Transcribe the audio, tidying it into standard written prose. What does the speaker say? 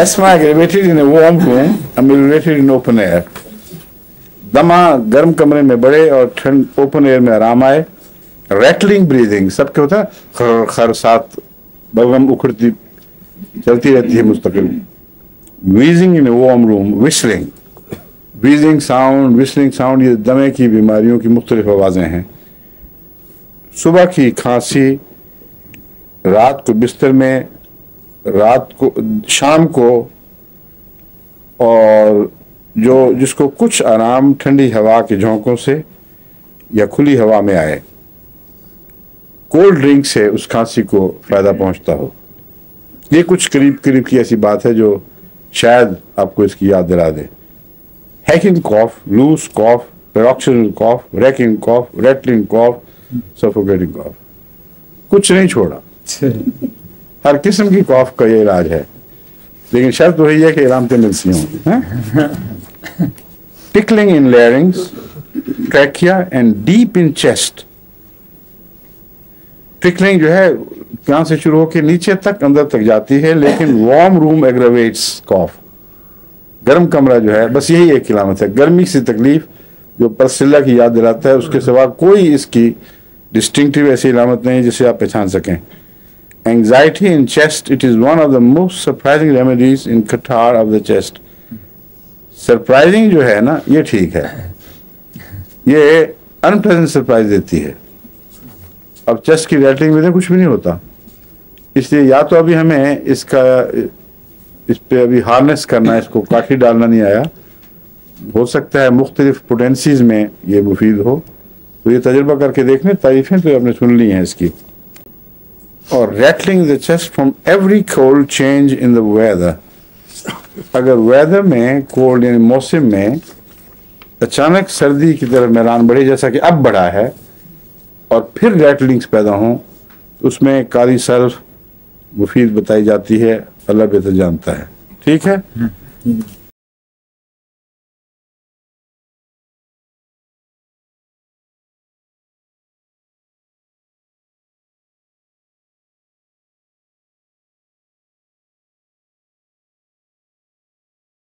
asthma aggravated in a warm room, ameliorated in open air. दमा गर्म कमरे में बढ़े और ठंड ओपन एयर में आराम आए. रैटलिंग ब्रीदिंग, सबके होता है खर खर साथ बलगम उखड़ती चलती रहती है मुस्तकिल. Wheezing in a warm room, whistling, wheezing sound, whistling sound, ये दमे की बीमारियों की मुख्तलिफ आवाज़ें हैं. सुबह की खांसी, रात को बिस्तर में, रात को शाम को, और जो जिसको कुछ आराम ठंडी हवा के झोंकों से या खुली हवा में आए. कोल्ड ड्रिंक से उस खांसी को फ़ायदा पहुंचता हो. ये कुछ करीब करीब की ऐसी बात है जो शायद आपको इसकी याद दिला दे. हैकिंग कॉफ, लूज कॉफ, पैरोक्सिडल कॉफ, रैकिंग कॉफ, रैटलिंग कॉफ, सफोकेटिंग कॉफ, कुछ नहीं छोड़ा. हर किस्म की कॉफ का ये इलाज है, लेकिन शर्त वही है कि इलामतें मिलती हों. Tickling in लैरिंग्स, trachea and deep in chest. Tickling जो है यहाँ से शुरू होकर नीचे तक अंदर तक जाती है, लेकिन वार्म रूम एग्रावेट्स कॉफ. गर्म कमरा जो है, बस यही एक इलामत है. गर्मी से तकलीफ जो परसिल्ला की याद दिलाता है, उसके सिवा कोई इसकी डिस्टिंक्टिव ऐसी इलामत नहीं जिसे आप पहचान सकें. Anxiety in chest, it is one of the most surprising remedies in catarrh of the chest. Surprising जो है ना, ये ठीक है, ये अनप्लेजेंट सरप्राइज देती है. अब चेस्ट की रैटलिंग में कुछ भी नहीं होता, इसलिए या तो अभी हमें इस पे अभी हार्नेस करना है, इसको काठी डालना नहीं आया. हो सकता है मुख्तलिफ पोटेंसीज में ये मुफीद हो, तो ये तजुर्बा करके देखने. तारीफें तो आपने सुन ली हैं इसकी. और rattling the chest from every cold change in the weather. अगर वेदर में, कोल्ड यानी मौसम में अचानक सर्दी की तरफ मैदान बढ़े, जैसा कि अब बढ़ा है, और फिर रैटलिंग्स पैदा हों, तो उसमें काली सर्फ मुफीद बताई जाती है. अल्लाह बेहतर जानता है. ठीक है.